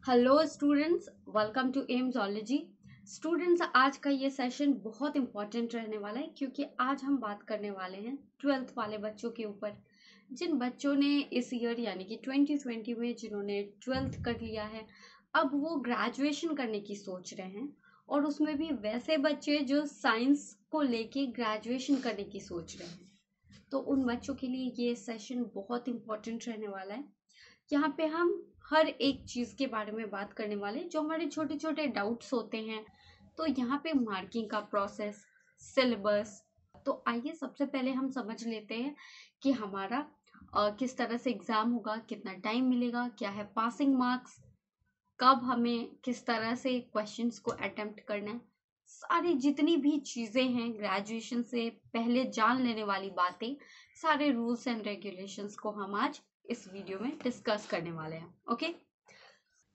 Hello students, welcome to M zoology. Students, आज का ये सेशन बहुत इंपॉर्टेंट रहने वाला है क्योंकि आज हम बात करने वाले हैं 12th वाले बच्चों के ऊपर, जिन बच्चों ने इस ईयर यानी कि 2020 में जिन्होंने 12th कर लिया है, अब वो ग्रेजुएशन करने की सोच रहे हैं। और उसमें भी वैसे बच्चे जो साइंस को लेके ग्रेजुएशन करने की सोच रहे हैं, तो उन बच्चों के लिए ये सेशन बहुत इंपॉर्टेंट रहने वाला है। यहाँ पे हम हर एक चीज़ के बारे में बात करने वाले हैं जो हमारे छोटे छोटे डाउट्स होते हैं। तो यहाँ पे मार्किंग का प्रोसेस, सिलेबस। तो आइए सबसे पहले हम समझ लेते हैं कि हमारा किस तरह से एग्ज़ाम होगा, कितना टाइम मिलेगा, क्या है पासिंग मार्क्स, कब हमें किस तरह से क्वेश्चंस को अटेम्प्ट करना है। सारी जितनी भी चीज़ें हैं ग्रेजुएशन से पहले जान लेने वाली बातें, सारे रूल्स एंड रेगुलेशंस को हम आज इस वीडियो में डिस्कस करने वाले हैं। ओके,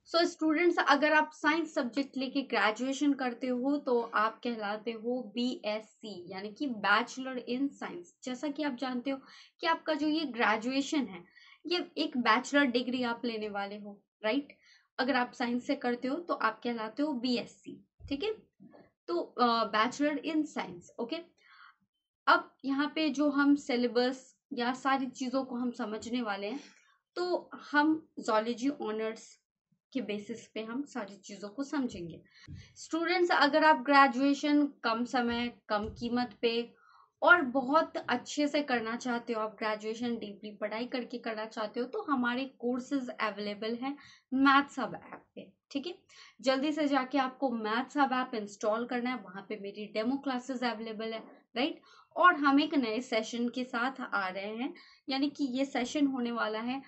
सो स्टूडेंट्स, अगर आप साइंस सब्जेक्ट लेके ग्रेजुएशन करते हो तो आप कहलाते हो बीएससी यानी कि बैचलर इन साइंस। जैसा कि आप जानते हो कि आपका जो ये ग्रेजुएशन है, ये एक बैचलर डिग्री आप लेने वाले हो, राइट। अगर आप साइंस से करते हो तो आप कहलाते हो बीएससी, ठीक है। तो बैचलर इन साइंस, ओके। अब यहाँ पे जो हम सिलेबस या सारी चीज़ों को हम समझने वाले हैं, तो हम जूलॉजी ऑनर्स के बेसिस पे हम सारी चीज़ों को समझेंगे। स्टूडेंट्स, अगर आप ग्रेजुएशन कम समय कम कीमत पे और बहुत अच्छे से करना चाहते हो, आप ग्रेजुएशन डीपली पढ़ाई करके करना चाहते हो, तो हमारे कोर्सेज अवेलेबल हैं मैथ्स हब ऐप पे, ठीक है। जल्दी से जाके आपको मैथ्स हब ऐप इंस्टॉल करना है, वहाँ पे मेरी डेमो क्लासेस अवेलेबल है, राइट। और हम एक नए सेशन के साथ आ रहे हैं, यानी कि ये सेशन होने वाला है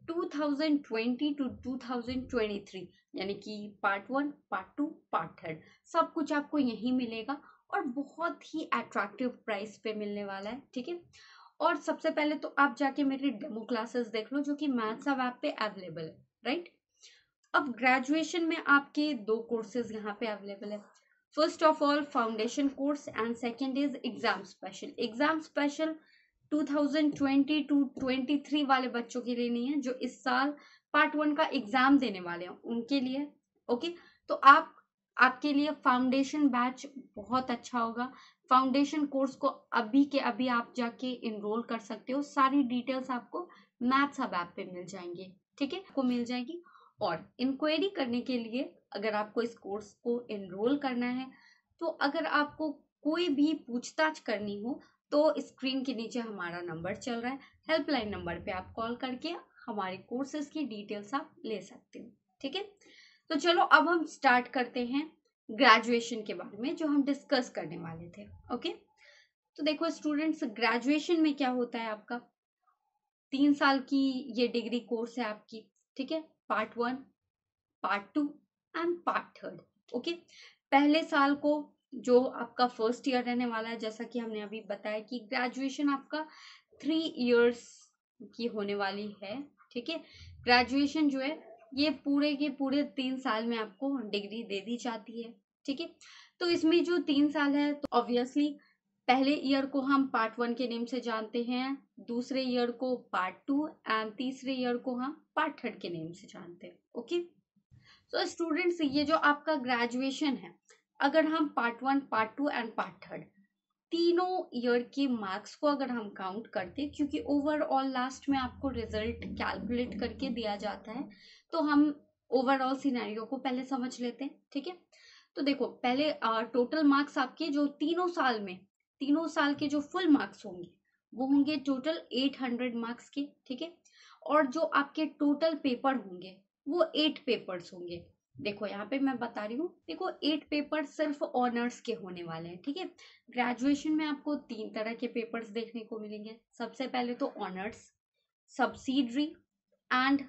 2020 टू 2023, यानी कि पार्ट 1, पार्ट 2, पार्ट 3 सब कुछ आपको यहीं मिलेगा और बहुत ही अट्रैक्टिव प्राइस पे मिलने वाला है, ठीक है। और सबसे पहले तो आप जाके मेरी डेमो क्लासेस देख लो जो कि मैथ्स हब ऐप पे अवेलेबल है, राइट। अब ग्रेजुएशन में आपके दो कोर्सेज यहाँ पे अवेलेबल है। First of all foundation course and second is exam special. Exam special 2020 to 23 वाले बच्चों के लिए नहीं है, जो इस साल पार्ट 1 का एग्जाम देने वाले हैं उनके लिए, ओके। तो आपके लिए फाउंडेशन बैच बहुत अच्छा होगा। फाउंडेशन कोर्स को अभी के अभी आप जाके इनरोल कर सकते हो, सारी डिटेल्स आपको मैथ्स हब ऐप पे मिल जाएंगे, ठीक है, आपको मिल जाएगी। और इंक्वायरी करने के लिए, अगर आपको इस कोर्स को एनरोल करना है, तो अगर आपको कोई भी पूछताछ करनी हो तो स्क्रीन के नीचे हमारा नंबर चल रहा है, हेल्पलाइन नंबर पे आप कॉल करके हमारे कोर्सेज की डिटेल्स आप ले सकते हो, ठीक है। तो चलो अब हम स्टार्ट करते हैं ग्रेजुएशन के बारे में जो हम डिस्कस करने वाले थे, ओके। तो देखो स्टूडेंट्स, ग्रेजुएशन में क्या होता है, आपका 3 साल की ये डिग्री कोर्स है आपकी, ठीक है। Part 1, part 2 and part 3, okay. पहले साल को जो आपका फर्स्ट ईयर रहने वाला है, जैसा कि हमने अभी बताया कि ग्रेजुएशन आपका 3 इयर्स की होने वाली है, ठीक है। ग्रेजुएशन जो है ये पूरे के पूरे 3 साल में आपको डिग्री दे दी जाती है, ठीक है। तो इसमें जो 3 साल है, तो ऑब्वियसली पहले ईयर को हम पार्ट 1 के नेम से जानते हैं, दूसरे ईयर को पार्ट 2 एंड तीसरे ईयर को हम पार्ट 3 के नेम से जानते हैं, ओके। तो स्टूडेंट्स, ये जो आपका ग्रेजुएशन है, अगर हम पार्ट 1, पार्ट 2 एंड पार्ट 3 तीनों ईयर के मार्क्स को अगर हम काउंट करते, क्योंकि ओवरऑल लास्ट में आपको रिजल्ट कैलकुलेट करके दिया जाता है, तो हम ओवरऑल सिनेरियो को पहले समझ लेते हैं, ठीक है। तो देखो, पहले टोटल मार्क्स आपके जो तीनों साल के जो फुल मार्क्स होंगे वो होंगे टोटल 800 मार्क्स के, ठीक है। और जो आपके टोटल पेपर होंगे वो 8 पेपर्स होंगे। देखो यहाँ पे मैं बता रही हूँ, देखो 8 पेपर सिर्फ ऑनर्स के होने वाले हैं, ठीक है। ग्रेजुएशन में आपको 3 तरह के पेपर्स देखने को मिलेंगे। सबसे पहले तो honours, subsidiary and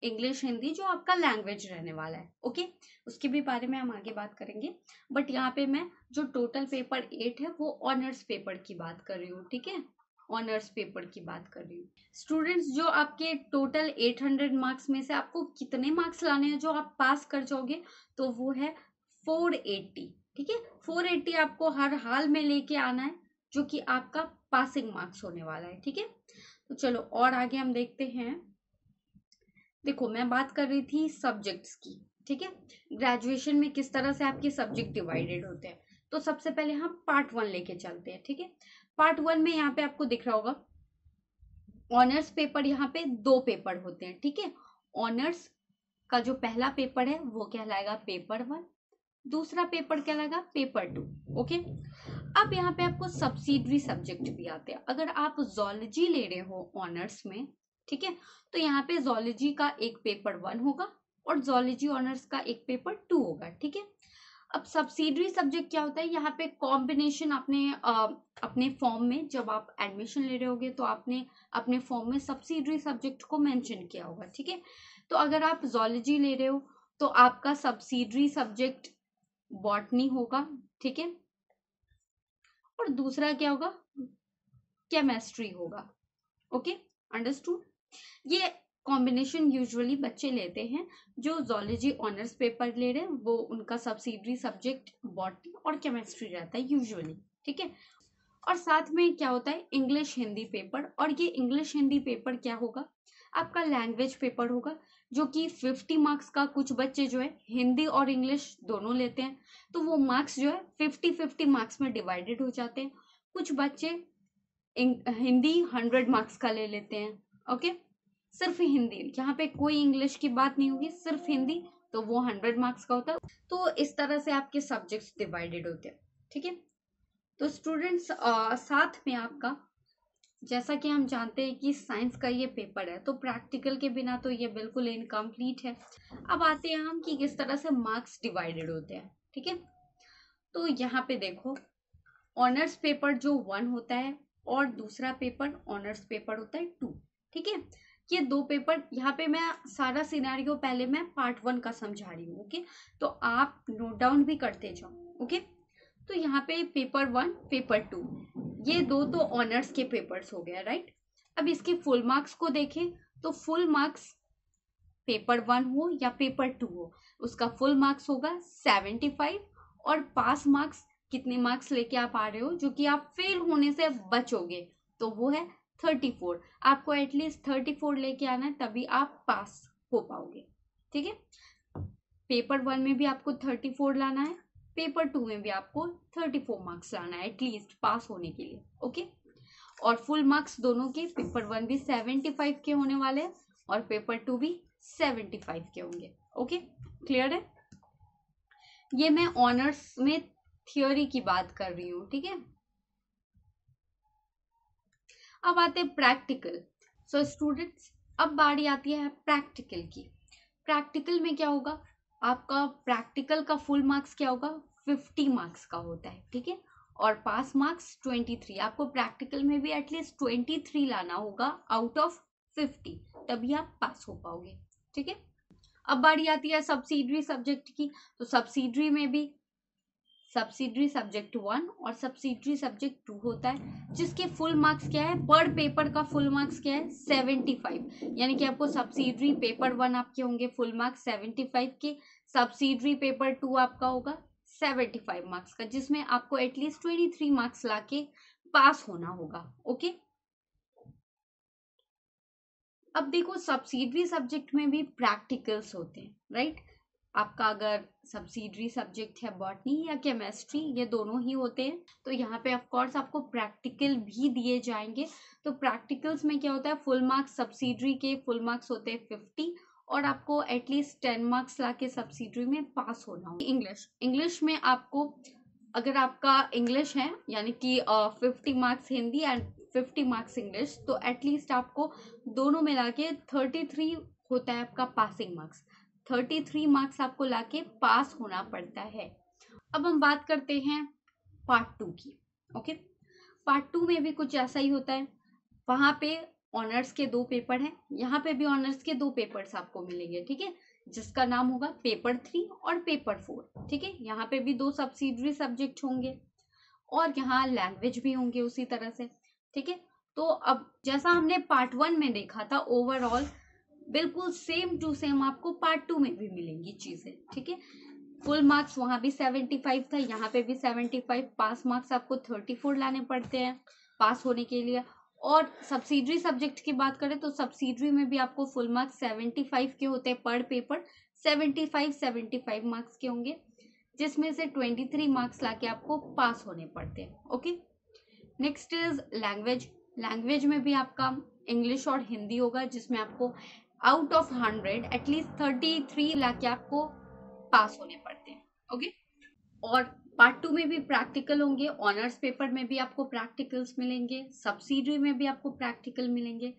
English Hindi जो आपका लैंग्वेज रहने वाला है, ओके। उसके भी बारे में हम आगे बात करेंगे, बट यहाँ पे मैं जो टोटल पेपर 8 है वो ऑनर्स पेपर की बात कर रही हूँ, ठीक है। ऑनर्स पेपर की बात कर रही हूँ। स्टूडेंट्स, जो आपके टोटल 800 मार्क्स में से आपको कितने मार्क्स लाने हैं जो आप पास कर जाओगे, तो वो है 480, ठीक है। 480 आपको हर हाल में लेके आना है, जो कि आपका पासिंग मार्क्स होने वाला है, ठीक है। तो चलो और आगे हम देखते हैं देखो मैं बात कर रही थी सब्जेक्ट्स की, ठीक है, ग्रेजुएशन में किस तरह से आपके सब्जेक्ट डिवाइडेड होते हैं। तो सबसे पहले हम पार्ट 1 लेके चलते हैं, ठीक है। पार्ट 1 में यहाँ पे आपको दिख रहा होगा ऑनर्स पेपर, यहाँ पे 2 पेपर होते हैं, ठीक है। ऑनर्स का जो पहला पेपर है वो कहलाएगा पेपर 1, दूसरा पेपर कहलाएगा पेपर 2, ओके। अब यहाँ पे आपको सब्सिडरी सब्जेक्ट भी आते हैं। अगर आप जोलॉजी ले रहे हो ऑनर्स में, ठीक है, तो यहाँ पे जोलॉजी का एक पेपर 1 होगा और जोलॉजी ऑनर्स का एक पेपर 2 होगा, ठीक है। अब सब्सिडरी सब्जेक्ट क्या होता है, यहाँ पे कॉम्बिनेशन अपने फॉर्म में जब आप एडमिशन ले रहे होगे तो आपने अपने फॉर्म में सब्सिडरी सब्जेक्ट को मेंशन किया होगा, ठीक है। तो अगर आप जोलॉजी ले रहे हो तो आपका सब्सिडरी सब्जेक्ट बॉटनी होगा, ठीक है, और दूसरा क्या होगा, केमिस्ट्री होगा, ओके, अंडरस्टूड। ये कॉम्बिनेशन यूजुअली बच्चे लेते हैं जो जोलॉजी ऑनर्स पेपर ले रहे हैं, वो उनका सब्सिडरी सब्जेक्ट बॉटनी और केमिस्ट्री रहता है यूजुअली, ठीक है। और साथ में क्या होता है, इंग्लिश हिंदी पेपर, और ये इंग्लिश हिंदी पेपर क्या होगा, आपका लैंग्वेज पेपर होगा, जो कि 50 मार्क्स का, कुछ बच्चे जो है हिंदी और इंग्लिश दोनों लेते हैं, तो वो मार्क्स जो है 50-50 मार्क्स में डिवाइडेड हो जाते हैं। कुछ बच्चे हिंदी 100 मार्क्स का ले लेते हैं, ओके, सिर्फ हिंदी, यहाँ पे कोई इंग्लिश की बात नहीं होगी, सिर्फ हिंदी, तो वो 100 मार्क्स का होता है। तो इस तरह से आपके सब्जेक्ट्स डिवाइडेड होते हैं, ठीक है। तो स्टूडेंट्स साथ में आपका, जैसा कि हम जानते हैं कि साइंस का ये पेपर है, तो प्रैक्टिकल के बिना तो ये बिल्कुल इनकम्प्लीट है। अब आते हैं हम कि किस तरह से मार्क्स डिवाइडेड होते हैं, ठीक है। तो यहाँ पे देखो, ऑनर्स पेपर जो 1 होता है और दूसरा पेपर ऑनर्स पेपर होता है 2, ठीक है। ये 2 पेपर, यहाँ पे मैं सारा सिनेरियो पहले मैं पार्ट 1 का समझा रही हूँ, ओके, तो आप नोट डाउन भी करते जाओ, ओके। तो यहाँ पे पेपर 1 पेपर 2, ये 2 तो ऑनर्स के पेपर्स हो गया, राइट। अब इसके फुल मार्क्स को देखें तो फुल मार्क्स पेपर 1 हो या पेपर 2 हो, उसका फुल मार्क्स होगा 75, और पास मार्क्स कितने मार्क्स लेके आप आ रहे हो जो कि आप फेल होने से बचोगे, तो वो है 34। आपको एटलीस्ट 34 लेके आना है, तभी आप पास हो पाओगे, ठीक है। पेपर 1 में भी आपको 34 लाना है, पेपर 2 में भी आपको 34 मार्क्स लाना है एटलीस्ट पास होने के लिए, ओके। और फुल मार्क्स दोनों के, पेपर 1 भी 75 के होने वाले हैं और पेपर 2 भी 75 के होंगे, ओके, क्लियर है। ये मैं ऑनर्स में थ्योरी की बात कर रही हूँ, ठीक है। अब आते हैं प्रैक्टिकल। सो स्टूडेंट्स, अब बारी आती है प्रैक्टिकल की। प्रैक्टिकल में क्या होगा, आपका प्रैक्टिकल का फुल मार्क्स क्या होगा, 50 मार्क्स का होता है, ठीक है, और पास मार्क्स 23। आपको प्रैक्टिकल में भी एटलीस्ट 23 लाना होगा आउट ऑफ 50, तभी आप पास हो पाओगे, ठीक है। अब बारी आती है सब्सिडरी सब्जेक्ट की। तो सब्सिडरी में भी सब्सिडरी सब्जेक्ट 1 और सब्सिडरी सब्जेक्ट 2 होता है, जिसके फुल मार्क्स क्या है, पर पेपर का फुल मार्क्स क्या है, 75। यानी कि आपको सब्सिडरी पेपर 1 आपके होंगे फुल मार्क्स 75 के, सब्सिडरी पेपर 2 आपका होगा 75 मार्क्स का, जिसमें आपको एटलीस्ट 23 मार्क्स लाके पास होना होगा, ओके। अब देखो, सब्सिडरी सब्जेक्ट में भी प्रैक्टिकल्स होते हैं, राइट। आपका अगर सब्सिडरी सब्जेक्ट है बॉटनी या केमिस्ट्री, ये दोनों ही होते हैं, तो यहाँ पे ऑफ कोर्स आपको प्रैक्टिकल भी दिए जाएंगे। तो प्रैक्टिकल्स में क्या होता है, फुल मार्क्स सब्सिडरी के फुल मार्क्स होते हैं 50, और आपको एटलीस्ट 10 मार्क्स लाके सब्सिडरी में पास होना होगा। इंग्लिश में आपको, अगर आपका इंग्लिश है यानी कि 50 marks Hindi and 50 marks English, तो एटलीस्ट आपको दोनों मिला के 33 होता है आपका पासिंग मार्क्स। 33 मार्क्स आपको लाके पास होना पड़ता है। अब हम बात करते हैं पार्ट 2 की, ओके। पार्ट 2 में भी कुछ ऐसा ही होता है। वहां पे ऑनर्स के 2 पेपर हैं, यहाँ पे भी ऑनर्स के 2 पेपर्स आपको मिलेंगे, ठीक है, जिसका नाम होगा पेपर 3 और पेपर 4, ठीक है। यहाँ पे भी 2 सब्सिडरी सब्जेक्ट होंगे और यहाँ लैंग्वेज भी होंगे उसी तरह से, ठीक है। तो अब जैसा हमने पार्ट 1 में देखा था ओवरऑल, बिल्कुल सेम टू सेम आपको पार्ट 2 में भी मिलेंगी चीजें, ठीक है। फुल मार्क्स वहां भी 75 था, यहाँ पे भी 75, पास मार्क्स आपको 34 लाने पड़ते हैं पास होने के लिए, और सब्सिडरी सब्जेक्ट की बात करें तो सब्सिडरी में भी आपको फुल मार्क्स 75 के होते हैं पर पेपर। 75 मार्क्स के होंगे, जिसमें से 23 मार्क्स लाके आपको पास होने पड़ते हैं। Okay, next is language. Language में भी आपका इंग्लिश और हिंदी होगा, जिसमें आपको आउट ऑफ 100 एटलीस्ट 33 लाके आपको पास होने पड़ते हैं। ओके, और पार्ट 2 में भी प्रैक्टिकल होंगे, ऑनर्स पेपर में भी आपको प्रैक्टिकल्स मिलेंगे, सब्सिडरी में भी आपको प्रैक्टिकल मिलेंगे।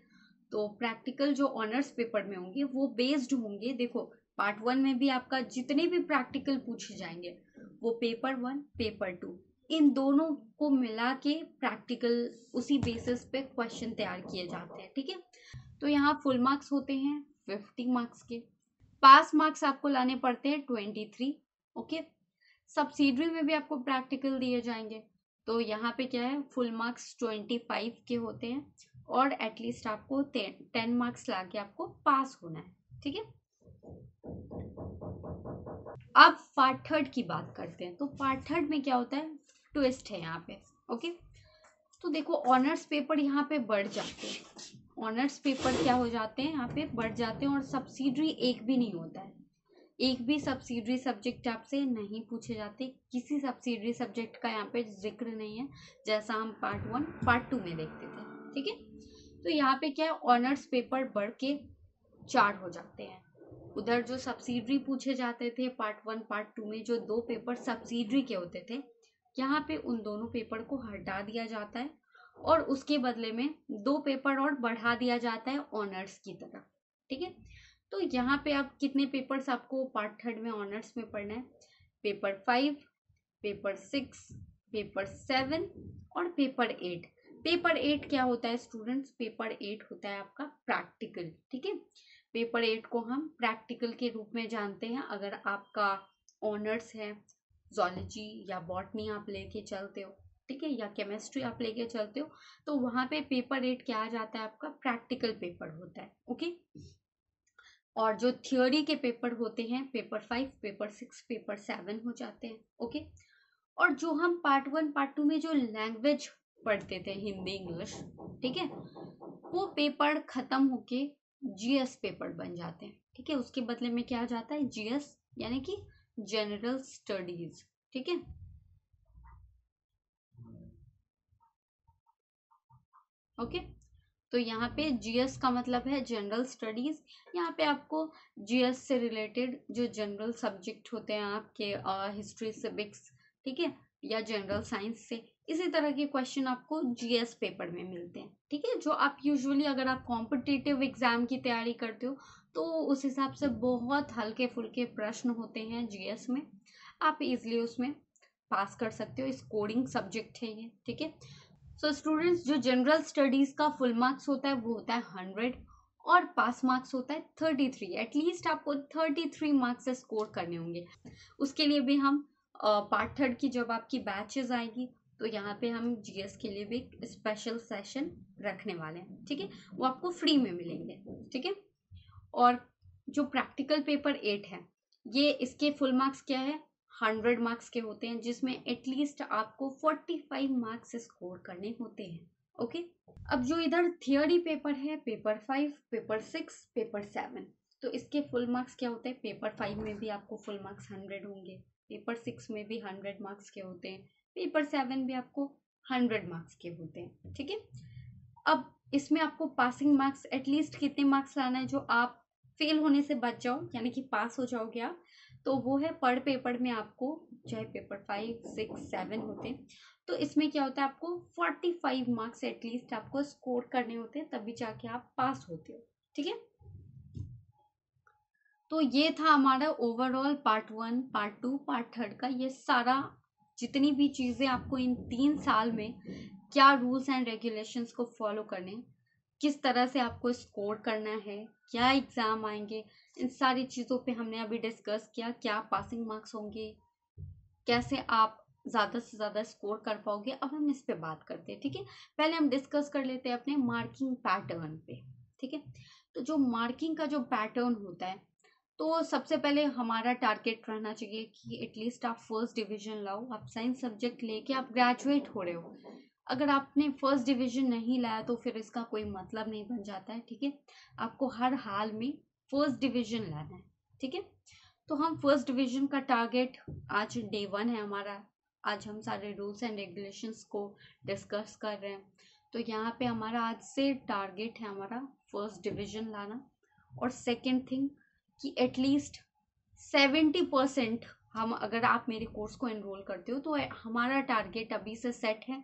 तो प्रैक्टिकल जो ऑनर्स पेपर में होंगे वो बेस्ड होंगे, देखो पार्ट 1 में भी आपका जितने भी प्रैक्टिकल पूछे जाएंगे वो पेपर 1 पेपर 2 इन दोनों को मिला के प्रैक्टिकल उसी बेसिस पे क्वेश्चन तैयार किए जाते हैं। ठीक है, तो यहाँ फुल मार्क्स होते हैं 50 मार्क्स के, पास मार्क्स आपको लाने पड़ते हैं 23। ओके, सब्सिडरी में भी आपको प्रैक्टिकल दिए जाएंगे, तो यहाँ पे क्या है फुल मार्क्स 25 के होते हैं और एटलीस्ट आपको 10 मार्क्स लाके आपको पास होना है। ठीक है, अब पार्ट 3 की बात करते हैं। तो पार्ट 3 में क्या होता है, ट्विस्ट है यहाँ पे। ओके, तो देखो ऑनर्स पेपर यहाँ पे बढ़ जाते हैं, ऑनर्स पेपर क्या हो जाते हैं यहाँ पे बढ़ जाते हैं, और सब्सिडरी एक भी नहीं होता है, एक भी सब्सिडरी सब्जेक्ट आपसे नहीं पूछे जाते, किसी सब्सिडरी सब्जेक्ट का यहाँ पे जिक्र नहीं है, जैसा हम पार्ट 1 पार्ट 2 में देखते थे। ठीक है, तो यहाँ पे क्या है ऑनर्स पेपर बढ़ के 4 हो जाते हैं। उधर जो सब्सिडरी पूछे जाते थे पार्ट 1 पार्ट 2 में, जो 2 पेपर सब्सिडरी के होते थे, यहाँ पे उन दोनों पेपर को हटा दिया जाता है और उसके बदले में 2 पेपर और बढ़ा दिया जाता है ऑनर्स की तरफ। ठीक है, तो यहाँ पे आप कितने पेपर्स आपको पार्ट 3 में ऑनर्स में पढ़ना है, पेपर 5 पेपर 6 पेपर 7 और पेपर 8। पेपर 8 क्या होता है स्टूडेंट्स, पेपर 8 होता है आपका प्रैक्टिकल। ठीक है, पेपर 8 को हम प्रैक्टिकल के रूप में जानते हैं। अगर आपका ऑनर्स है, ज़ूलॉजी या बॉटनी आप लेके चलते हो, ठीक है, या केमिस्ट्री आप लेके चलते हो, तो वहाँ पे पेपर 8 क्या आ जाता है आपका प्रैक्टिकल पेपर होता है। ओके, और जो थियोरी के पेपर होते हैं पेपर 5 पेपर 6 पेपर 7 हो जाते हैं। ओके, और जो हम पार्ट 1 पार्ट 2 में जो लैंग्वेज पढ़ते थे हिंदी इंग्लिश, ठीक है, वो पेपर खत्म होके जीएस पेपर बन जाते हैं। ठीक है, उसके बदले में क्या आ जाता है जीएस, यानी कि जनरल स्टडीज। ठीक है, ओके, तो यहाँ पे जीएस का मतलब है जनरल स्टडीज। यहाँ पे आपको जीएस से रिलेटेड जो जनरल सब्जेक्ट होते हैं आपके हिस्ट्री सिविक्स, ठीक है, या जनरल साइंस से, इसी तरह के क्वेश्चन आपको जीएस पेपर में मिलते हैं। ठीक है, जो आप यूजुअली अगर आप कॉम्पिटिटिव एग्जाम की तैयारी करते हो तो उस हिसाब से बहुत हल्के फुल्के प्रश्न होते हैं जीएस में, आप इजिली उसमें पास कर सकते हो। इस कोडिंग सब्जेक्ट है ये। ठीक है, सो स्टूडेंट्स जो जनरल स्टडीज का फुल मार्क्स होता है वो होता है 100 और पास मार्क्स होता है 33। एटलीस्ट आपको 33 मार्क्स स्कोर करने होंगे। उसके लिए भी हम पार्ट 3 की जब आपकी बैचेस आएगी तो यहाँ पे हम जीएस के लिए भी एक स्पेशल सेशन रखने वाले हैं। ठीक है, वो आपको फ्री में मिलेंगे। ठीक है, और जो प्रैक्टिकल पेपर 8 है ये इसके फुल मार्क्स क्या है 100 मार्क्स के होते हैं, जिसमें एटलीस्ट आपको 45 मार्क्स स्कोर करने होते हैं। ओके, अब जो इधर थियोरी पेपर है पेपर 5 पेपर 6 पेपर 7, तो इसके फुल मार्क्स क्या होते हैं, पेपर 5 में भी आपको फुल मार्क्स 100 होंगे, पेपर 6 में भी 100 मार्क्स के होते हैं, पेपर 7 भी आपको 100 मार्क्स के होते हैं। ठीक है, अब इसमें आपको पासिंग मार्क्स एटलीस्ट कितने मार्क्स लाना है जो आप फेल होने से बच जाओ, यानी कि पास हो जाओगे आप, तो वो है पर पेपर में आपको, चाहे पेपर 5 6 7 होते हैं, तो इसमें क्या होता है आपको 45 मार्क्स एटलीस्ट आपको स्कोर करने होते हैं, तभी जाके आप पास होते हो। ठीक है, तो ये था हमारा ओवरऑल पार्ट 1 पार्ट 2 पार्ट 3 का, ये सारा जितनी भी चीज़ें आपको इन 3 साल में क्या रूल्स एंड रेगुलेशंस को फॉलो करने, किस तरह से आपको स्कोर करना है, क्या एग्ज़ाम आएंगे, इन सारी चीज़ों पे हमने अभी डिस्कस किया। क्या पासिंग मार्क्स होंगे, कैसे आप ज़्यादा से ज़्यादा स्कोर कर पाओगे, अब हम इस पे बात करते हैं। ठीक है, पहले हम डिस्कस कर लेते हैं अपने मार्किंग पैटर्न पे। ठीक है, तो जो मार्किंग का जो पैटर्न होता है, तो सबसे पहले हमारा टारगेट रहना चाहिए कि एटलीस्ट आप फर्स्ट डिवीजन लाओ। आप साइंस सब्जेक्ट लेके आप ग्रेजुएट हो रहे हो, अगर आपने फर्स्ट डिवीजन नहीं लाया तो फिर इसका कोई मतलब नहीं बन जाता है, ठीक है। आपको हर हाल में फर्स्ट डिवीजन लाना है, ठीक है। तो हम फर्स्ट डिवीजन का टारगेट, आज डे 1 है हमारा, आज हम सारे रूल्स एंड रेगुलेशंस को डिस्कस कर रहे हैं। तो यहाँ पे हमारा आज से टारगेट है हमारा फर्स्ट डिवीजन लाना। और सेकेंड थिंग कि एटलीस्ट 70%, हम अगर आप मेरे कोर्स को एनरोल करते हो तो हमारा टारगेट अभी से सेट है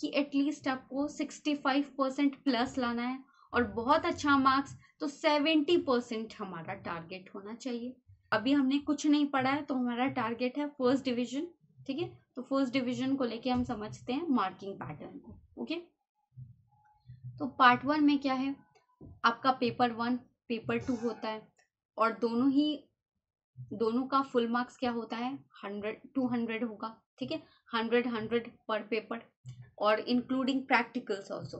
कि एटलीस्ट आपको 65% प्लस लाना है, और बहुत अच्छा मार्क्स तो 70% हमारा टारगेट होना चाहिए। अभी हमने कुछ नहीं पढ़ा है तो हमारा टारगेट है फर्स्ट डिवीजन, ठीक है। तो फर्स्ट डिवीजन को लेके हम समझते हैं मार्किंग पैटर्न को, ओके। तो पार्ट 1 में क्या है, आपका पेपर 1 पेपर 2 होता है, और दोनों का फुल मार्क्स क्या होता है 100-200 होगा, ठीक है। 100 पर पेपर, और इंक्लूडिंग प्रैक्टिकल्स ऑल्सो,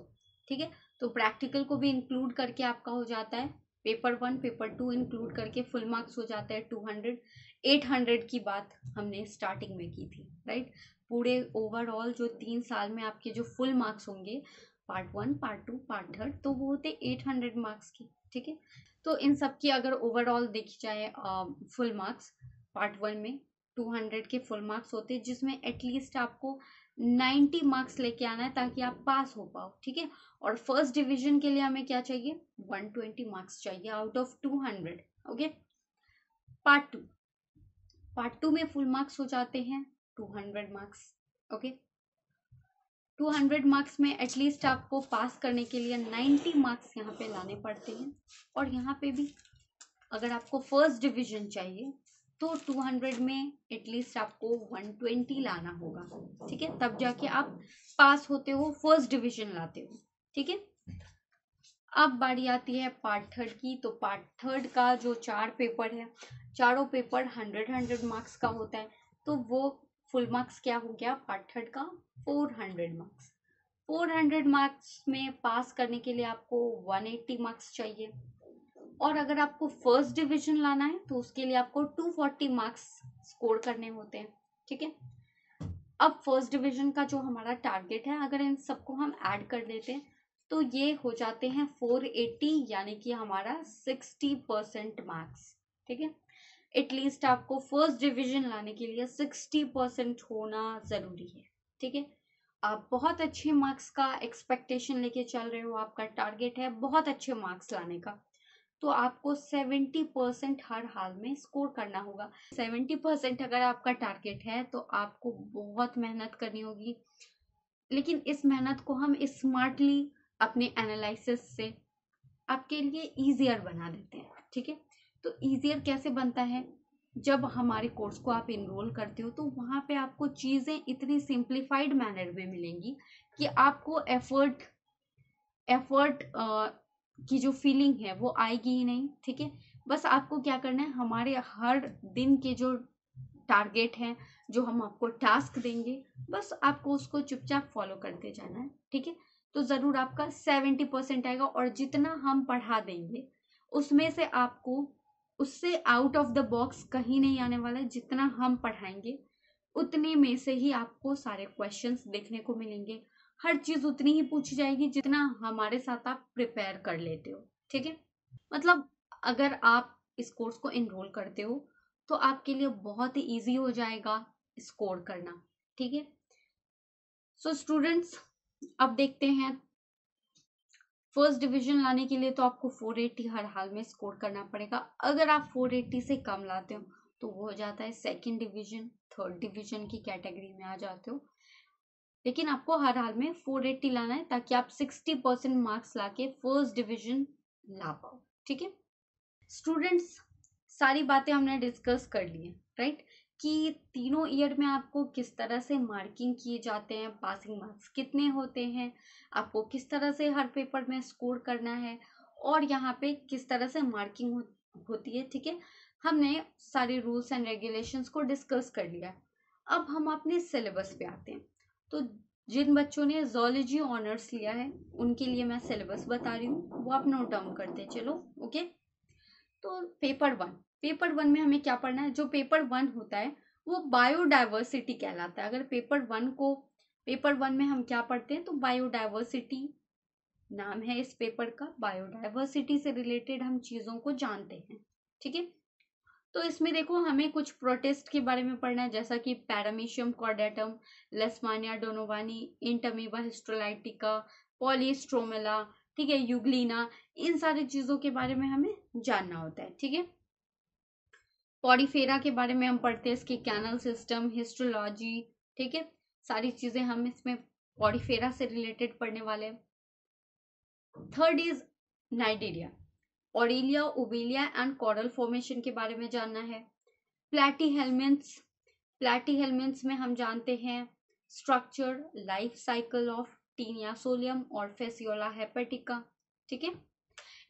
ठीक है। तो प्रैक्टिकल को भी इंक्लूड करके आपका हो जाता है पेपर 1 पेपर 2 इंक्लूड करके फुल मार्क्स हो जाता है 200। 800 की बात हमने स्टार्टिंग में की थी, राइट। पूरे ओवरऑल जो 3 साल में आपके जो फुल मार्क्स होंगे, पार्ट 1 पार्ट 2 पार्ट 3, तो वो होते 800 मार्क्स की, ठीक है। तो इन सब की अगर ओवरऑल देखी जाए फुल मार्क्स, पार्ट 1 में 200 के फुल मार्क्स होते हैं, जिसमें एटलीस्ट आपको 90 मार्क्स लेके आना है ताकि आप पास हो पाओ, ठीक है। और फर्स्ट डिवीजन के लिए हमें क्या चाहिए, 120 मार्क्स चाहिए out of 200, okay. Part two में फुल मार्क्स हो जाते हैं 200 मार्क्स, ओके। 200 मार्क्स में एटलीस्ट आपको पास करने के लिए 90 मार्क्स यहाँ पे लाने पड़ते हैं। और यहाँ पे भी अगर आपको फर्स्ट डिवीजन चाहिए तो 200 में एटलीस्ट आपको 120 लाना होगा, ठीक है, तब जाके आप पास होते हो, फर्स्ट डिवीजन लाते हो, ठीक है। अब बारी आती है पार्ट 3 की। तो पार्ट 3 का जो 4 पेपर है, चारों पेपर 100 मार्क्स का होता है, तो वो फुल मार्क्स क्या हो गया पार्ट 3 का 400 मार्क्स। 400 मार्क्स में पास करने के लिए आपको 180 मार्क्स चाहिए, और अगर आपको फर्स्ट डिवीजन लाना है तो उसके लिए आपको 240 मार्क्स स्कोर करने होते हैं, ठीक है। अब फर्स्ट डिवीजन का जो हमारा टारगेट है, अगर इन सबको हम ऐड कर देते हैं तो ये हो जाते हैं 480, यानी कि हमारा 60% मार्क्स, ठीक है। एटलीस्ट आपको फर्स्ट डिवीजन लाने के लिए 60% होना जरूरी है, ठीक है। आप बहुत अच्छे मार्क्स का एक्सपेक्टेशन लेके चल रहे हो, आपका टारगेट है बहुत अच्छे मार्क्स लाने का, तो आपको 70% हर हाल में स्कोर करना होगा। 70% अगर आपका टारगेट है तो आपको बहुत मेहनत करनी होगी, लेकिन इस मेहनत को हम स्मार्टली अपने एनालिसिस से आपके लिए ईजियर बना देते हैं, ठीक है। तो ईजियर कैसे बनता है, जब हमारे कोर्स को आप इनरोल करते हो तो वहाँ पे आपको चीज़ें इतनी सिंप्लीफाइड मैनर में मिलेंगी कि आपको एफर्ट की जो फीलिंग है वो आएगी ही नहीं, ठीक है। बस आपको क्या करना है, हमारे हर दिन के जो टारगेट हैं, जो हम आपको टास्क देंगे, बस आपको उसको चुपचाप फॉलो करते जाना है, ठीक है। तो ज़रूर आपका 70% आएगा, और जितना हम पढ़ा देंगे उसमें से आपको उससे आउट ऑफ द बॉक्स कहीं नहीं आने वाला है। जितना हम पढ़ाएंगे उतने में से ही आपको सारे क्वेश्चंस देखने को मिलेंगे, हर चीज उतनी ही पूछी जाएगी जितना हमारे साथ आप प्रिपेयर कर लेते हो, ठीक है। मतलब अगर आप इस कोर्स को एनरोल करते हो तो आपके लिए बहुत ही इजी हो जाएगा स्कोर करना, ठीक है। सो स्टूडेंट्स, अब देखते हैं, फर्स्ट डिवीजन लाने के लिए तो आपको 480 हर हाल में स्कोर करना पड़ेगा। अगर आप 480 से कम लाते हो तो वो हो जाता है सेकंड डिवीजन, थर्ड डिवीजन की कैटेगरी में आ जाते हो, लेकिन आपको हर हाल में 480 लाना है ताकि आप 60% मार्क्स लाके फर्स्ट डिवीजन ला पाओ, ठीक है। स्टूडेंट्स, सारी बातें हमने डिस्कस कर ली है, राइट, कि तीनों ईयर में आपको किस तरह से मार्किंग किए जाते हैं, पासिंग मार्क्स कितने होते हैं, आपको किस तरह से हर पेपर में स्कोर करना है, और यहाँ पे किस तरह से मार्किंग होती है, ठीक है। हमने सारे रूल्स एंड रेगुलेशंस को डिस्कस कर लिया। अब हम अपने सिलेबस पे आते हैं। तो जिन बच्चों ने ज़ूलॉजी ऑनर्स लिया है उनके लिए मैं सिलेबस बता रही हूँ, वो आप नोट डाउन करते चलो, ओके। तो पेपर वन में हमें क्या पढ़ना है, जो पेपर 1 होता है वो बायोडाइवर्सिटी कहलाता है। अगर पेपर 1 को पेपर 1 में हम क्या पढ़ते हैं, तो बायोडाइवर्सिटी नाम है इस पेपर का। बायोडाइवर्सिटी से रिलेटेड हम चीजों को जानते हैं, ठीक है। तो इसमें देखो हमें कुछ प्रोटिस्ट के बारे में पढ़ना है, जैसा कि पैरामीशियम कॉर्डेटम, लेशमानिया डोनोवानी, इंटमीबा हिस्टोलाइटिका, पॉलीस्ट्रोमेला, ठीक है, यूग्लिना, इन सारी चीजों के बारे में हमें जानना होता है, ठीक है। पॉडीफेरा के बारे में हम पढ़ते हैं, इसके कैनल सिस्टम, हिस्टोलॉजी, ठीक है, सारी चीजें हम इसमें पॉडीफेरा से रिलेटेड पढ़ने वाले हैं। Third is Nigeria, Aurelia, Obelia and coral formation के बारे में जानना है। प्लैटीहेल्मिन्थ्स, प्लैटीहेल्मिन्थ्स में हम जानते हैं structure, life cycle of taenia solium और फेसियोला हेपेटिका, ठीक है,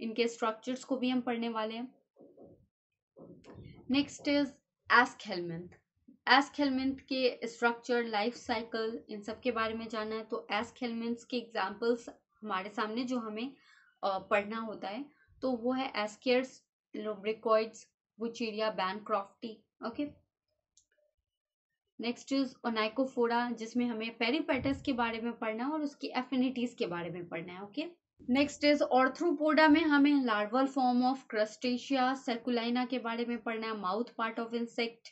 इनके स्ट्रक्चर्स को भी हम पढ़ने वाले हैं। नेक्स्ट इज एस्कहेल्मिन्थ, एस्कहेल्मिन्थ के स्ट्रक्चर, लाइफ साइकिल, इन सब के बारे में जानना है। तो एस्कहेल्मिन्थ के एग्जांपल्स हमारे सामने जो हमें पढ़ना होता है तो वो है एस्केर्स, लुब्रिकॉइड्स, बुचेरिया, बैनक्रॉफ्टी, ओके। नेक्स्ट इज ओनाइकोफोरा, जिसमें हमें पेरिपेटस के बारे में पढ़ना है और उसकी एफिनिटीज के बारे में पढ़ना है, ओके। नेक्स्ट इज ऑर्थ्रोपोडा में हमें लार्वल फॉर्म ऑफ क्रस्टेशिया, सर्कुलाइना के बारे में पढ़ना है, mouth part of insect,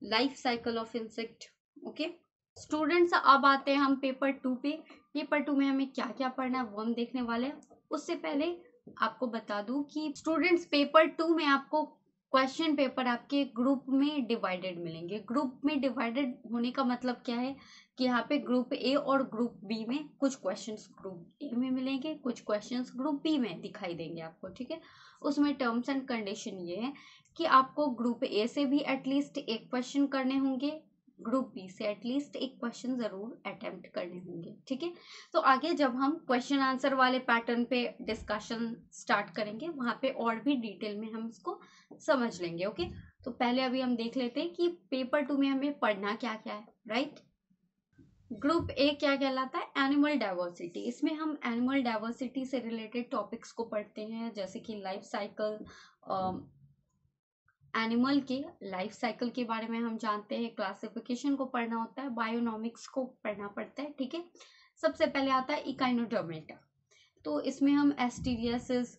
life cycle of insect, okay. Students अब आते हैं हम पेपर 2 पे। पेपर 2 में हमें क्या क्या पढ़ना है वो हम देखने वाले हैं। उससे पहले आपको बता दूं कि स्टूडेंट्स पेपर 2 में आपको क्वेश्चन पेपर आपके ग्रुप में डिवाइडेड मिलेंगे। ग्रुप में डिवाइडेड होने का मतलब क्या है कि यहाँ पे ग्रुप ए और ग्रुप बी में कुछ क्वेश्चंस ग्रुप ए में मिलेंगे, कुछ क्वेश्चंस ग्रुप बी में दिखाई देंगे आपको, ठीक है। उसमें टर्म्स एंड कंडीशन ये है कि आपको ग्रुप ए से भी एटलीस्ट एक क्वेश्चन करने होंगे, ग्रुप बी से एटलीस्ट एक क्वेश्चन जरूर अटेम्प्ट करने होंगे, ठीक है। तो आगे जब हम क्वेश्चन आंसर वाले पैटर्न पे डिस्कशन स्टार्ट करेंगे वहां पे और भी डिटेल में हम इसको समझ लेंगे, ओके। तो पहले अभी हम देख लेते हैं कि पेपर 2 में हमें पढ़ना क्या क्या है, राइट। ग्रुप ए क्या कहलाता है, एनिमल डाइवर्सिटी। इसमें हम एनिमल डाइवर्सिटी से रिलेटेड टॉपिक्स को पढ़ते हैं, जैसे कि लाइफ साइकिल, एनिमल के लाइफ साइकिल के बारे में हम जानते हैं, क्लासिफिकेशन को पढ़ना होता है, बायोनॉमिक्स को पढ़ना पड़ता है, ठीक है। सबसे पहले आता है इकाइनोडर्मेटा। तो इसमें हम एस्टीरियसिस,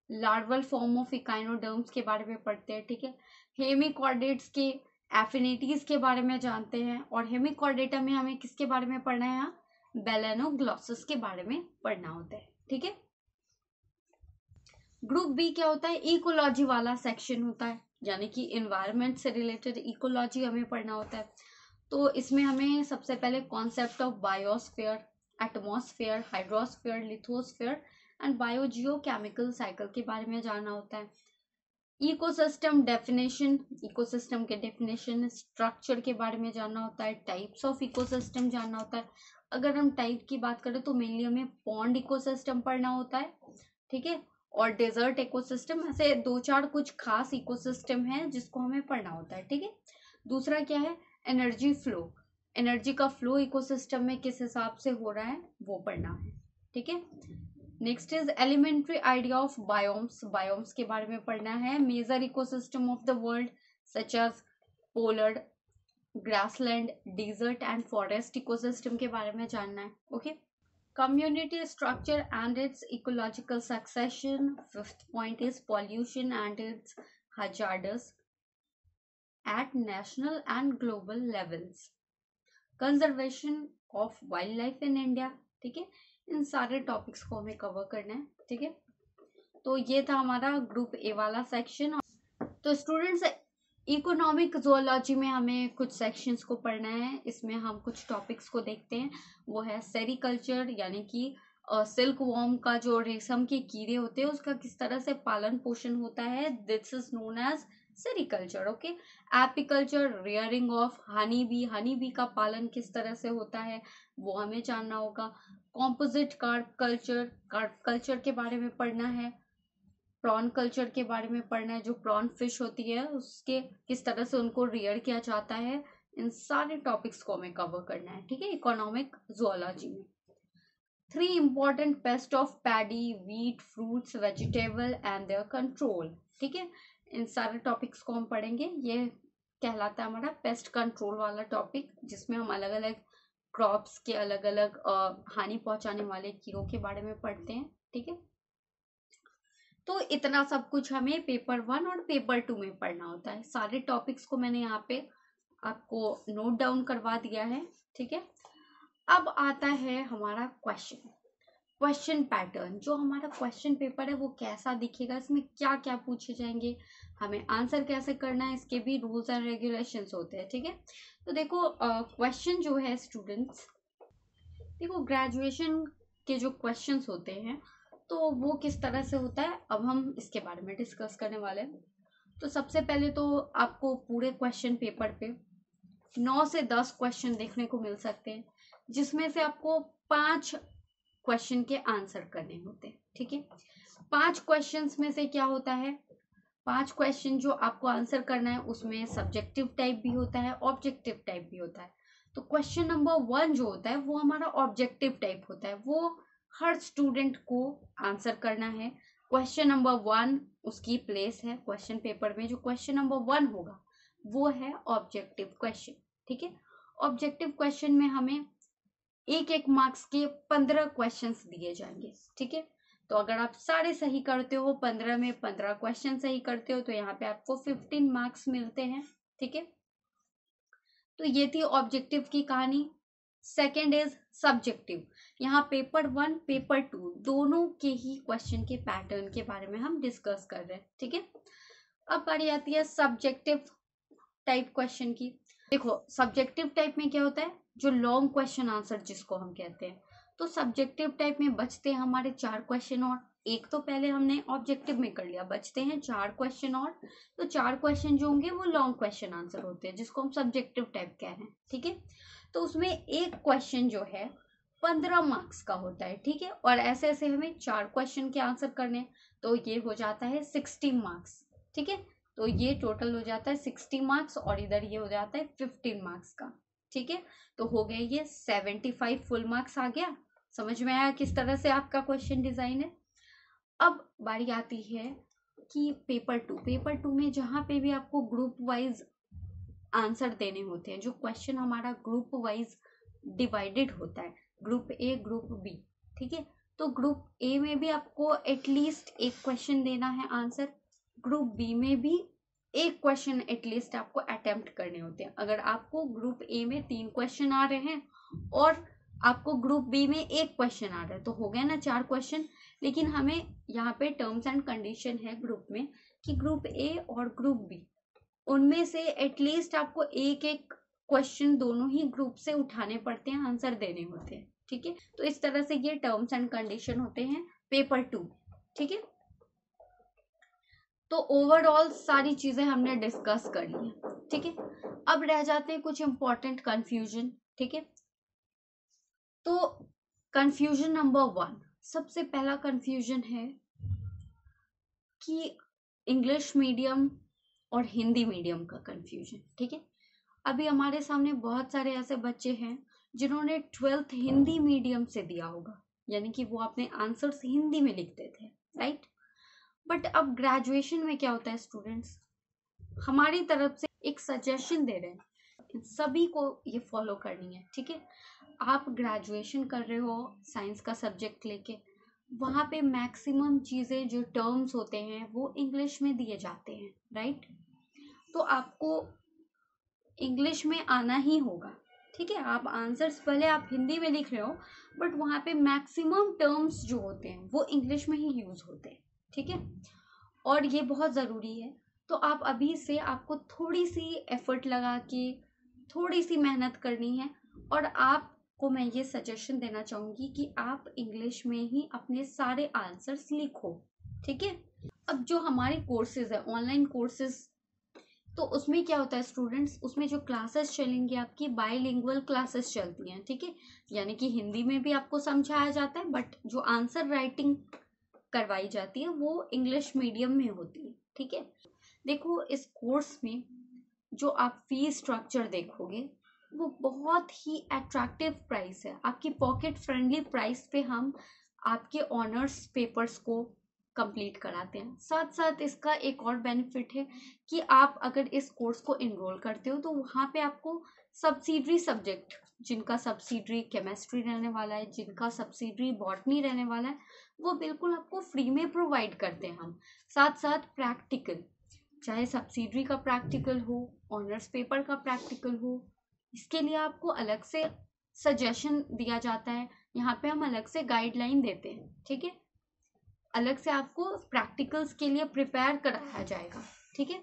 लार्वल फॉर्म ऑफ इकाइनोडर्म्स के बारे में पढ़ते हैं, ठीक है। हेमिकॉर्डेट्स के एफिनिटीज के बारे में जानते हैं, और हेमिकॉर्डेटा में हमें किसके बारे में पढ़ना है, यहाँ बेलेनोग्लॉसस के बारे में पढ़ना होता है, ठीक है। ग्रुप बी क्या होता है, इकोलॉजी वाला सेक्शन होता है, यानी कि एनवायरनमेंट से रिलेटेड इकोलॉजी हमें पढ़ना होता है। तो इसमें हमें सबसे पहले concept of biosphere, atmosphere, hydrosphere, lithosphere and biogeochemical cycle के बारे में जानना होता है। इकोसिस्टम डेफिनेशन, इकोसिस्टम के डेफिनेशन, स्ट्रक्चर के बारे में जानना होता है, टाइप्स ऑफ इकोसिस्टम जानना होता है। अगर हम टाइप की बात करें तो मेनली हमें पॉन्ड इकोसिस्टम पढ़ना होता है, ठीक है, और डेजर्ट इकोसिस्टम, ऐसे 2-4 कुछ खास इकोसिस्टम है जिसको हमें पढ़ना होता है, ठीक है। दूसरा क्या है, एनर्जी फ्लो, एनर्जी का फ्लो इकोसिस्टम में किस हिसाब से हो रहा है वो पढ़ना है, ठीक है। Next is elementary idea of biomes, biomes के बारे में पढ़ना है। Major ecosystem of the world such as polar, grassland, desert and forest ecosystem के बारे में जानना है, okay. Community structure and its ecological succession. Fifth point is pollution and its hazards at national and global levels. Conservation of wildlife in India, ठीक है। इन सारे topics को हमें कवर करना है, ठीक है। तो ये था हमारा ग्रुप ए वाला सेक्शन। तो स्टूडेंट्स इकोनॉमिक जोलॉजी में हमें कुछ सेक्शंस को पढ़ना है, इसमें हम कुछ टॉपिक्स को देखते हैं। वो है सेरिकल्चर, यानी कि सिल्क वॉर्म का जो रेशम के कीड़े होते हैं उसका किस तरह से पालन पोषण होता है, this is known as sericulture, okay. Apiculture, rearing of honey bee, honey bee का पालन किस तरह से होता है वो हमें जानना होगा। Composite carp culture, carp culture के बारे में पढ़ना है। प्रॉन कल्चर के बारे में पढ़ना है, जो प्रॉन फिश होती है उसके किस तरह से उनको रियर किया जाता है, इन सारे टॉपिक्स को हमें कवर करना है, ठीक है, इकोनॉमिक जोलॉजी में। 3 important paste of paddy, wheat, fruits, vegetable and their control, ठीक है। इन सारे टॉपिक्स को हम पढ़ेंगे। ये कहलाता है हमारा पेस्ट कंट्रोल वाला टॉपिक, जिसमें हम अलग अलग क्रॉप्स के अलग अलग हानि पहुंचाने वाले कीड़ों के बारे में पढ़ते हैं। ठीक है, तो इतना सब कुछ हमें पेपर 1 और पेपर 2 में पढ़ना होता है। सारे टॉपिक्स को मैंने यहाँ पे आपको नोट डाउन करवा दिया है। ठीक है, अब आता है हमारा क्वेश्चन पैटर्न। जो हमारा क्वेश्चन पेपर है वो कैसा दिखेगा, इसमें क्या क्या पूछे जाएंगे, हमें आंसर कैसे करना है, इसके भी रूल्स एंड रेगुलेशंस होते हैं। ठीक है, तो देखो क्वेश्चन जो है स्टूडेंट्स, देखो ग्रेजुएशन के जो क्वेश्चंस होते हैं तो वो किस तरह से होता है, अब हम इसके बारे में डिस्कस करने वाले हैं। तो सबसे पहले तो आपको पूरे क्वेश्चन पेपर पे 9 से 10 क्वेश्चन देखने को मिल सकते हैं, जिसमें से आपको 5 क्वेश्चन के आंसर करने होते हैं। ठीक है, 5 क्वेश्चंस में से क्या होता है, 5 क्वेश्चन जो आपको आंसर करना है उसमें सब्जेक्टिव टाइप भी होता है, ऑब्जेक्टिव टाइप भी होता है। तो क्वेश्चन नंबर 1 जो होता है वो हमारा ऑब्जेक्टिव टाइप होता है, वो हर स्टूडेंट को आंसर करना है। क्वेश्चन नंबर 1 उसकी प्लेस है क्वेश्चन पेपर में। जो क्वेश्चन नंबर 1 होगा वो है ऑब्जेक्टिव क्वेश्चन। ठीक है, ऑब्जेक्टिव क्वेश्चन में हमें एक मार्क्स के 15 क्वेश्चंस दिए जाएंगे। ठीक है, तो अगर आप सारे सही करते हो, 15 में 15 क्वेश्चन सही करते हो, तो यहाँ पे आपको 15 मार्क्स मिलते हैं। ठीक है, तो ये थी ऑब्जेक्टिव की कहानी। Second is subjective. यहाँ पेपर 1 पेपर 2 दोनों के ही क्वेश्चन के पैटर्न के बारे में हम डिस्कस कर रहे हैं। ठीक है, अब बारी आती है सब्जेक्टिव टाइप क्वेश्चन की। देखो सब्जेक्टिव टाइप में क्या होता है, जो लॉन्ग क्वेश्चन आंसर जिसको हम कहते हैं। तो सब्जेक्टिव टाइप में बचते हैं हमारे 4 क्वेश्चन, और एक तो पहले हमने ऑब्जेक्टिव में कर लिया, बचते हैं 4 क्वेश्चन और। तो 4 क्वेश्चन जो होंगे वो लॉन्ग क्वेश्चन आंसर होते हैं, जिसको हम सब्जेक्टिव टाइप कह रहे हैं। ठीक है, तो उसमें एक क्वेश्चन जो है 15 मार्क्स का होता है। ठीक है, और ऐसे ऐसे हमें 4 क्वेश्चन के आंसर करने, तो ये हो जाता है 60 मार्क्स। ठीक है, तो ये टोटल हो जाता है 60 मार्क्स, और इधर ये हो जाता है 15 मार्क्स का। ठीक है, तो हो गए ये 75 फुल मार्क्स आ गया। समझ में आया किस तरह से आपका क्वेश्चन डिजाइन है। अब बारी आती है कि पेपर 2 में जहां पे भी आपको ग्रुप वाइज आंसर देने होते हैं, जो क्वेश्चन हमारा ग्रुप वाइज डिवाइडेड होता है, ग्रुप ए ग्रुप बी। ठीक है, तो ग्रुप ए में भी आपको एटलीस्ट एक क्वेश्चन देना है आंसर, ग्रुप बी में भी एक क्वेश्चन एटलीस्ट आपको अटेम्प्ट करने होते हैं। अगर आपको ग्रुप ए में 3 क्वेश्चन आ रहे हैं और आपको ग्रुप बी में एक क्वेश्चन आ रहा है, तो हो गया ना 4 क्वेश्चन। लेकिन हमें यहाँ पे टर्म्स एंड कंडीशन है ग्रुप में कि ग्रुप ए और ग्रुप बी उनमें से एटलीस्ट आपको एक एक क्वेश्चन दोनों ही ग्रुप से उठाने पड़ते हैं, आंसर देने होते हैं। ठीक है, तो इस तरह से ये टर्म्स एंड कंडीशन होते हैं पेपर 2। ठीक है, तो ओवरऑल सारी चीजें हमने डिस्कस कर ली है। ठीक है, अब रह जाते हैं कुछ इंपॉर्टेंट कंफ्यूजन। ठीक है, तो कंफ्यूजन नंबर 1, सबसे पहला कंफ्यूजन है कि इंग्लिश मीडियम और हिंदी मीडियम का कंफ्यूजन। ठीक है, अभी हमारे सामने बहुत सारे ऐसे बच्चे हैं जिन्होंने 12th हिंदी मीडियम से दिया होगा, यानी कि वो अपने आंसर्स हिंदी में लिखते थे, राइट। बट अब ग्रेजुएशन में क्या होता है स्टूडेंट्स, हमारी तरफ से एक सजेशन दे रहे हैं, सभी को ये फॉलो करनी है। ठीक है, आप ग्रेजुएशन कर रहे हो साइंस का सब्जेक्ट लेके, वहाँ पे मैक्सिमम चीज़ें जो टर्म्स होते हैं वो इंग्लिश में दिए जाते हैं, राइट। तो आपको इंग्लिश में आना ही होगा। ठीक है, आप आंसर्स भले आप हिंदी में लिख रहे हो, बट वहाँ पे मैक्सिमम टर्म्स जो होते हैं वो इंग्लिश में ही यूज होते हैं। ठीक है, और ये बहुत ज़रूरी है। तो आप अभी से आपको थोड़ी सी एफर्ट लगा के थोड़ी सी मेहनत करनी है, और आपको मैं ये सजेशन देना चाहूँगी कि आप इंग्लिश में ही अपने सारे आंसर्स लिखो। ठीक है, अब जो हमारे कोर्सेज है ऑनलाइन कोर्सेज, तो उसमें क्या होता है स्टूडेंट्स, उसमें जो क्लासेस चलेंगी आपकी बाइलिंगुअल क्लासेस चलती हैं। ठीक है, यानी कि हिंदी में भी आपको समझाया जाता है, बट जो आंसर राइटिंग करवाई जाती है वो इंग्लिश मीडियम में होती है। ठीक है, देखो इस कोर्स में जो आप फीस स्ट्रक्चर देखोगे वो बहुत ही अट्रैक्टिव प्राइस है, आपकी पॉकेट फ्रेंडली प्राइस पे हम आपके ऑनर्स पेपर्स को कंप्लीट कराते हैं। साथ साथ इसका एक और बेनिफिट है कि आप अगर इस कोर्स को इनरोल करते हो तो वहाँ पे आपको सब्सिडरी सब्जेक्ट, जिनका सब्सिडरी केमिस्ट्री रहने वाला है, जिनका सब्सिडरी बॉटनी रहने वाला है, वो बिल्कुल आपको फ्री में प्रोवाइड करते हैं हम। साथ साथ प्रैक्टिकल, चाहे सब्सिडरी का प्रैक्टिकल हो, ऑनर्स पेपर का प्रैक्टिकल हो, इसके लिए आपको अलग से सजेशन दिया जाता है। यहाँ पे हम अलग से गाइडलाइन देते हैं, ठीक है। अलग से आपको प्रैक्टिकल्स के लिए प्रिपेयर कराया जाएगा, ठीक है।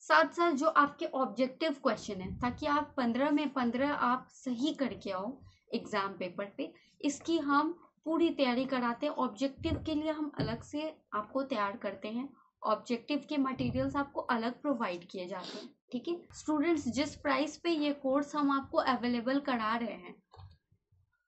साथ साथ जो आपके ऑब्जेक्टिव क्वेश्चन है, ताकि आप 15 में 15 आप सही करके आओ एग्जाम पेपर पे, इसकी हम पूरी तैयारी कराते हैं। ऑब्जेक्टिव के लिए हम अलग से आपको तैयार करते हैं, ऑब्जेक्टिव के मटेरियल्स आपको अलग प्रोवाइड किए जाते हैं, ठीक है। स्टूडेंट्स, जिस प्राइस पे ये कोर्स हम आपको अवेलेबल करा रहे हैं,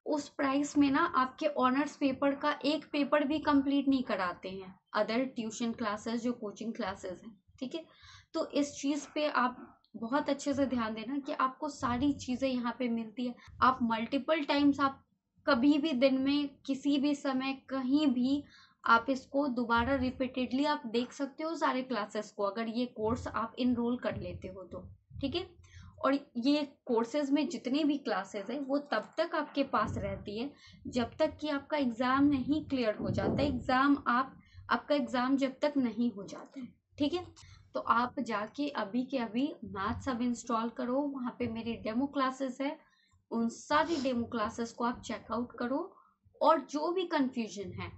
उस प्राइस में ना आपके ऑनर्स पेपर का एक पेपर भी कंप्लीट नहीं कराते हैं अदर ट्यूशन क्लासेस, जो कोचिंग क्लासेस हैं, ठीक है। तो इस चीज़ पे आप बहुत अच्छे से ध्यान देना कि आपको सारी चीज़ें यहाँ पे मिलती है। आप मल्टीपल टाइम्स, आप कभी भी दिन में किसी भी समय कहीं भी आप इसको दोबारा रिपीटेडली आप देख सकते हो सारे क्लासेस को, अगर ये कोर्स आप इनरोल कर लेते हो तो, ठीक है। और ये कोर्सेज में जितनी भी क्लासेस है वो तब तक आपके पास रहती है जब तक कि आपका एग्ज़ाम नहीं क्लियर हो जाता है। आपका एग्ज़ाम जब तक नहीं हो जाता है, ठीक है। तो आप जाके अभी के अभी मैथ्स अब इंस्टॉल करो, वहाँ पे मेरी डेमो क्लासेस है, उन सारी डेमो क्लासेस को आप चेकआउट करो। और जो भी कंफ्यूजन है,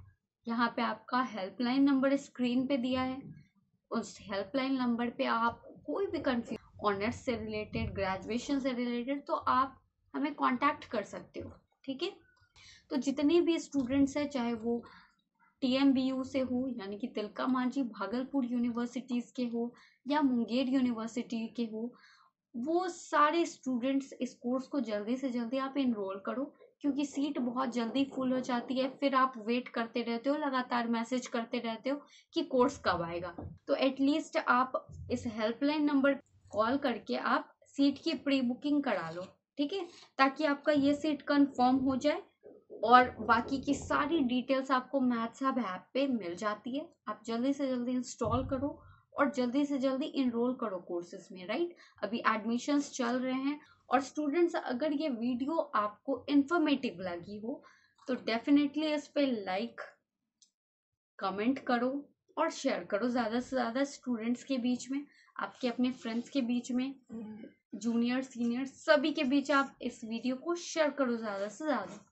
यहाँ पे आपका हेल्पलाइन नंबर स्क्रीन पे दिया है, उस हेल्पलाइन नंबर पे आप कोई भी कंफ्यूजन, ऑनर्स से रिलेटेड, ग्रेजुएशन से रिलेटेड, तो आप हमें कांटेक्ट कर सकते हो, ठीक है। तो जितने भी स्टूडेंट्स हैं, चाहे वो TMBU से हो, यानी कि तिलका मांझी भागलपुर यूनिवर्सिटीज़ के हो या मुंगेर यूनिवर्सिटी के हो, वो सारे स्टूडेंट्स इस कोर्स को जल्दी से जल्दी आप इनरोल करो, क्योंकि सीट बहुत जल्दी फुल हो जाती है। फिर आप वेट करते रहते हो, लगातार मैसेज करते रहते हो कि कोर्स कब आएगा। तो एटलीस्ट आप इस हेल्पलाइन नंबर कॉल करके आप सीट की प्री बुकिंग करा लो, ठीक है, ताकि आपका ये सीट कंफर्म हो जाए। और बाकी की सारी डिटेल्स आपको मैथ्स हब ऐप पे मिल जाती है। आप जल्दी से जल्दी इंस्टॉल करो और जल्दी से जल्दी इनरोल करो कोर्सेज में, राइट। अभी एडमिशन्स चल रहे हैं। और स्टूडेंट्स, अगर ये वीडियो आपको इंफॉर्मेटिव लगी हो तो डेफिनेटली इस पे लाइक, कमेंट करो और शेयर करो ज़्यादा से ज़्यादा स्टूडेंट्स के बीच में, आपके अपने फ्रेंड्स के बीच में, जूनियर सीनियर सभी के बीच आप इस वीडियो को शेयर करो ज़्यादा से ज़्यादा।